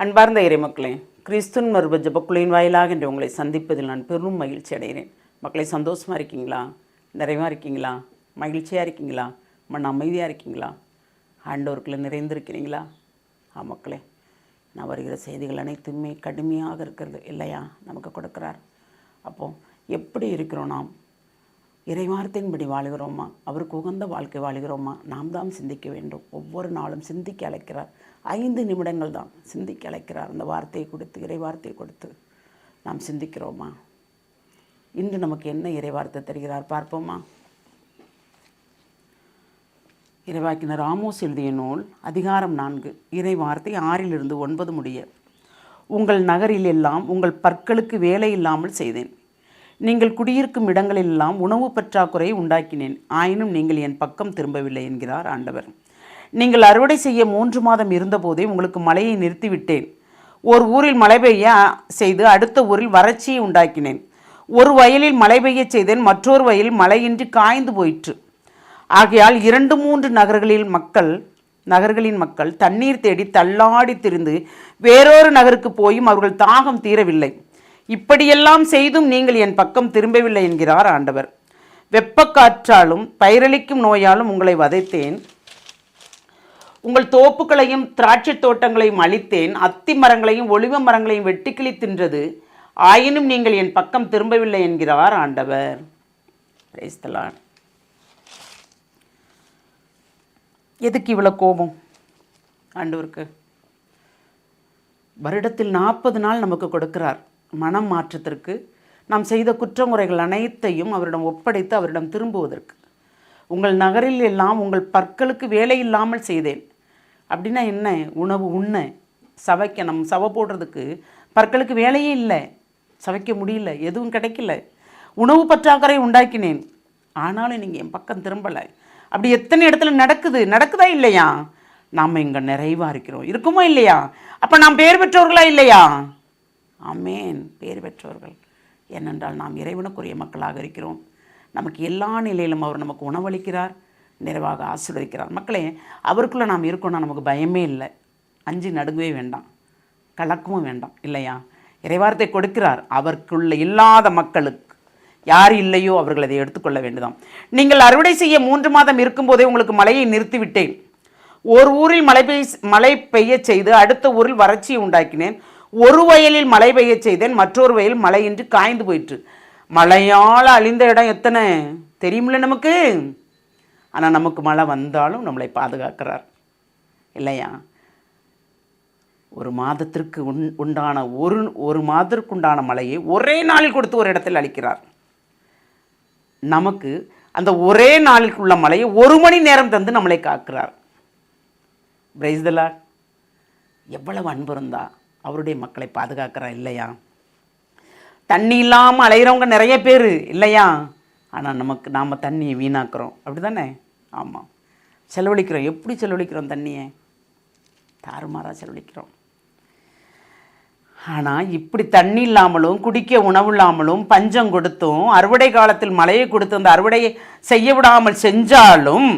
அன்பார்ந்த இறைமக்களே, கிறிஸ்துவின் மறுப ஜெபக்குழுவின் வாயிலாக இன்று உங்களை சந்திப்பதில் நான் பெரும் மகிழ்ச்சி அடைகிறேன். மக்களை, சந்தோஷமாக இருக்கீங்களா? நிறைவாக இருக்கீங்களா? மகிழ்ச்சியாக இருக்கீங்களா? மன அமைதியாக இருக்கீங்களா? ஆண்டவருக்குள்ளே நிறைந்திருக்கிறீங்களா? மக்களே, நான் வருகிற செய்திகள் அனைத்துமே கடுமையாக இருக்கிறது இல்லையா? நமக்கு கொடுக்குறார். அப்போது எப்படி இருக்கிறோம்? நாம் இறைவார்த்தையின்படி வாழுகிறோமா? அவருக்கு உகந்த வாழ்க்கை வாழுகிறோமா? நாம் தான் சிந்திக்க வேண்டும். ஒவ்வொரு நாளும் சிந்திக்க அழைக்கிறார். 5 நிமிடங்கள் தான் சிந்திக்க அழைக்கிறார். அந்த வார்த்தையை கொடுத்து, இறை வார்த்தையை கொடுத்து நாம் சிந்திக்கிறோமா? இன்று நமக்கு என்ன இறைவார்த்தை தருகிறார் பார்ப்போமா? இறைவாக்கினர் ஆமோஸ் எழுதிய நூல் அதிகாரம் 4 இறை வார்த்தை 6 9 முடிய. உங்கள் நகரில் எல்லாம் உங்கள் பற்களுக்கு வேலை இல்லாமல் செய்தேன். நீங்கள் குடியிருக்கும் இடங்களெல்லாம் உணவு பற்றாக்குறையை உண்டாக்கினேன். ஆயினும் நீங்கள் என் பக்கம் திரும்பவில்லை என்கிறார் ஆண்டவர். நீங்கள் அறுவடை செய்ய 3 மாதம் இருந்தபோதே உங்களுக்கு மழையை நிறுத்திவிட்டேன். ஒரு ஊரில் மழை பெய்ய செய்து அடுத்த ஊரில் வறட்சியை உண்டாக்கினேன். ஒரு வயலில் மழை பெய்ய செய்தேன், மற்றொரு வயலில் மழையின்றி காய்ந்து போயிற்று. ஆகையால் 2-3 நகர்களின் மக்கள் தண்ணீர் தேடி தள்ளாடி திரிந்து வேறொரு நகருக்கு போயும் அவர்கள் தாகம் தீரவில்லை. இப்படியெல்லாம் செய்தும் நீங்கள் என் பக்கம் திரும்பவில்லை என்கிறார் ஆண்டவர். வெப்பக்காற்றாலும் பயிரளிக்கும் நோயாலும் உங்களை வதைத்தேன். உங்கள் தோப்புகளையும் திராட்சை தோட்டங்களையும் அழித்தேன். அத்தி மரங்களையும் ஒலிவ மரங்களையும் வெட்டிக்கிளி தின்றது. ஆயினும் நீங்கள் என் பக்கம் திரும்பவில்லை என்கிறார் ஆண்டவர். Praise the Lord. எதுக்கு இவ்வளோ கோபம் ஆண்டவருக்கு? வருடத்தில் 40 நாள் நமக்கு கொடுக்கிறார் மனம் மாற்றத்திற்கு. நாம் செய்த குற்றமுறைகள் அனைத்தையும் அவரிடம் ஒப்படைத்து அவரிடம் திரும்புவதற்கு. உங்கள் நகரில் எல்லாம் உங்கள் பற்களுக்கு வேலை இல்லாமல் செய்தேன். அப்படின்னா என்ன? உணவு உண்ண சவைக்க, நம்ம சவை போடுறதுக்கு பற்களுக்கு வேலையே இல்லை, சவைக்க முடியல, எதுவும் கிடைக்கல. உணவு பற்றாக்குறை உண்டாக்கினேன். ஆனாலும் நீங்கள் என் பக்கம் திரும்பலை. அப்படி எத்தனை இடத்துல நடக்குதா இல்லையா? நாம் இங்கே நிறைவாக இருக்கிறோம், இருக்குமோ இல்லையா? அப்போ நாம் பேர் பெற்றவர்களா இல்லையா? ஆமேன், பேர் பெற்றவர்கள். ஏனென்றால் நாம் இறைவனுக்குரிய மக்களாக இருக்கிறோம். நமக்கு எல்லா நிலையிலும் அவர் நமக்கு உணவளிக்கிறார், நிறைவாக ஆசீர்வதிக்கிறார். மக்களே, அவருக்குள்ளே நாம் இருக்கோம்னா நமக்கு பயமே இல்லை, அஞ்சு நடுங்கவே வேண்டாம், கலக்கமும் வேண்டாம் இல்லையா? இறைவார்த்தை கொடுக்கிறார். அவருக்குள்ள இல்லாத மக்களுக்கு யார் இல்லையோ அவர்கள் அதை எடுத்துக்கொள்ள வேண்டுதாம். நீங்கள் அறுவடை செய்ய 3 மாதம் இருக்கும்போதே உங்களுக்கு மழையை நிறுத்திவிட்டேன். ஒரு ஊரில் மழை பெய்ய செய்து அடுத்த ஊரில் வறட்சியை உண்டாக்கினேன். ஒரு வயலில் மழை பெய்ய செய்தேன், மற்றொரு வயலில் மழையின்றி காய்ந்து போயிற்று. மழையால் அழிந்த இடம் எத்தனை தெரியுமில்ல நமக்கு? ஆனால் நமக்கு மழை வந்தாலும் நம்மளை பாதுகாக்கிறார் இல்லையா? ஒரு மாதத்திற்கு உண்டான ஒரு மாதத்திற்குண்டான மழையை ஒரே நாளில் கொடுத்து ஒரு இடத்தில் அளிக்கிறார். நமக்கு அந்த ஒரே நாளுக்குள்ள மழையை 1 மணி நேரம் தந்து நம்மளை காக்கிறார். Praise the Lord. எவ்வளவு அன்பு இருந்தா அவருடைய மக்களை பாதுகாக்கிறார் இல்லையா? தண்ணி இல்லாமல் அலைகிறவங்க நிறைய பேர் இல்லையா? ஆனால் நாம் தண்ணியை வீணாக்குறோம், அப்படி தானே? ஆமாம், செலவழிக்கிறோம். எப்படி செலவழிக்கிறோம்? தண்ணியை தாறுமாறாக செலவழிக்கிறோம். ஆனால் இப்படி தண்ணி இல்லாமலும் குடிக்க உணவு இல்லாமலும் பஞ்சம் கொடுத்தும் அறுவடை காலத்தில் மழையை கொடுத்து அந்த அறுவடையை செய்ய விடாமல் செஞ்சாலும்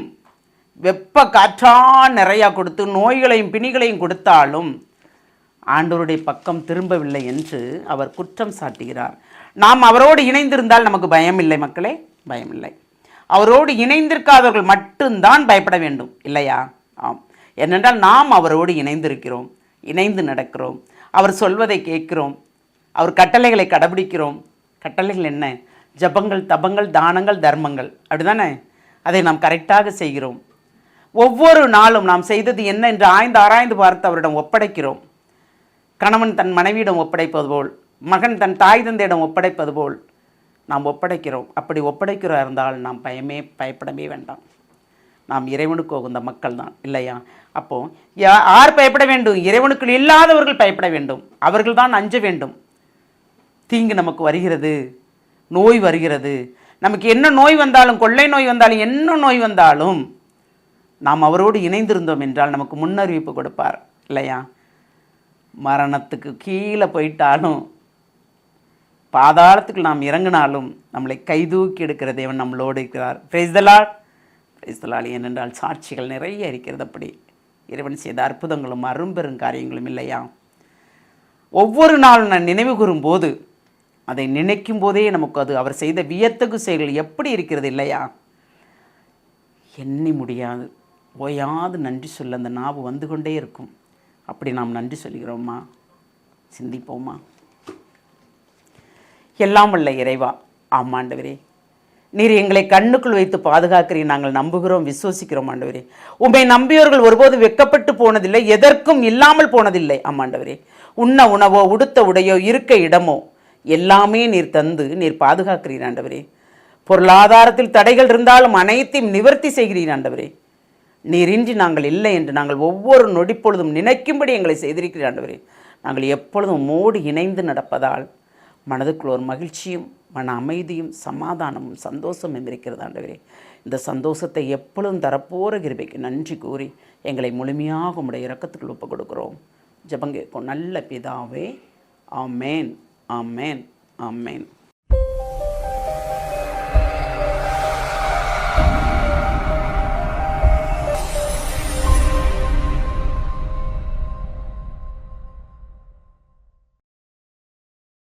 வெப்ப காற்றா நிறையா கொடுத்து நோய்களையும் பிணிகளையும் கொடுத்தாலும் ஆண்டவருடைய பக்கம் திரும்பவில்லை என்று அவர் குற்றம் சாட்டுகிறார். நாம் அவரோடு இணைந்திருந்தால் நமக்கு பயம் இல்லை மக்களே, பயம் இல்லை. அவரோடு இணைந்திருக்காதவர்கள் மட்டும்தான் பயப்பட வேண்டும் இல்லையா? ஆம், ஏனென்றால் நாம் அவரோடு இணைந்திருக்கிறோம், இணைந்து நடக்கிறோம், அவர் சொல்வதை கேட்கிறோம், அவர் கட்டளைகளை கடைபிடிக்கிறோம். கட்டளைகள் என்ன? ஜபங்கள், தபங்கள், தானங்கள், தர்மங்கள், அப்படிதானே? அதை நாம் கரெக்டாக செய்கிறோம். ஒவ்வொரு நாளும் நாம் செய்தது என்ன என்று ஆராய்ந்து பார்த்து அவரிடம் ஒப்படைக்கிறோம். கணவன் தன் மனைவியிடம் ஒப்படைப்பது போல், மகன் தன் தாய் தந்தையிடம் ஒப்படைப்பது போல் நாம் ஒப்படைக்கிறோம். அப்படி ஒப்படைக்கிறா இருந்தால் நாம் பயப்படவே வேண்டாம். நாம் இறைவனுக்கு உகந்த மக்கள் தான் இல்லையா? அப்போது யார் பயப்பட வேண்டும்? இறைவனுக்குள் இல்லாதவர்கள் பயப்பட வேண்டும். அவர்கள் தான் அஞ்ச வேண்டும். தீங்கு நமக்கு வருகிறது, நோய் வருகிறது, நமக்கு என்ன நோய் வந்தாலும், கொள்ளை நோய் வந்தாலும், என்ன நோய் வந்தாலும் நாம் அவரோடு இணைந்திருந்தோம் என்றால் நமக்கு முன்னறிவிப்பு கொடுப்பார் இல்லையா? மரணத்துக்கு கீழே போயிட்டாலும், பாதாளத்துக்கு நாம் இறங்கினாலும் நம்மளை கைதூக்கி எடுக்கிற தேவன் நம்மளோடு இருக்கிறார். Praise the Lord. Praise the Lord. ஏனென்றால் சாட்சிகள் நிறைய இருக்கிறது. அப்படி இறைவன் செய்த அற்புதங்களும் அரும்பெரும் காரியங்களும் இல்லையா? ஒவ்வொரு நாளும் நான் நினைவு கூறும்போது, அதை நினைக்கும் போதே நமக்கு அது அவர் செய்த வியத்தகு செயல்கள் எப்படி இருக்கிறது இல்லையா? எண்ணி முடியாது, ஓயாது நன்றி சொல்ல அந்த நாவு வந்து கொண்டே இருக்கும். அப்படி நாம் நன்றி சொல்கிறோமா? சிந்திப்போமா? எல்லாம் வல்ல இறைவா, ஆமாண்டவரே, நீர் எங்களை கண்ணுக்குள் வைத்து பாதுகாக்கிறீர். நாங்கள் நம்புகிறோம், விசுவசிக்கிறோம் ஆண்டவரே. உம்மை நம்பியவர்கள் ஒருபோது வெட்கப்பட்டு போனதில்லை, எதற்கும் இல்லாமல் போனதில்லை. ஆமாண்டவரே, உண்ண உணவோ, உடுத்த உடையோ, இருக்க இடமோ எல்லாமே நீர் தந்து நீர் பாதுகாக்கிறீர் ஆண்டவரே. பொருளாதாரத்தில் தடைகள் இருந்தாலும் அனைத்தையும் நிவர்த்தி செய்கிறீர் ஆண்டவரே. நீரின்றி நாங்கள் இல்லை என்று நாங்கள் ஒவ்வொரு நொடிப்பொழுதும் நினைக்கும்படி எங்களை செய்திருக்கிறீர் ஆண்டவரே. நாங்கள் எப்பொழுதும் மோடி இணைந்து நடப்பதால் மனதுக்குள் ஒரு மகிழ்ச்சியும் மன அமைதியும் சமாதானமும் சந்தோஷமும் இருக்கிறது ஆண்டவரே. இந்த சந்தோஷத்தை எப்பொழுதும் தரப்போகிற கிருபைக்கு நன்றி கூறி எங்களை முழுமையாக உம்முடைய இரக்கத்துக்குள் ஒப்புக் கொடுக்கிறோம். ஜெபம் கேட்கும் நல்ல பிதாவே. ஆமேன், ஆமேன், ஆமேன்.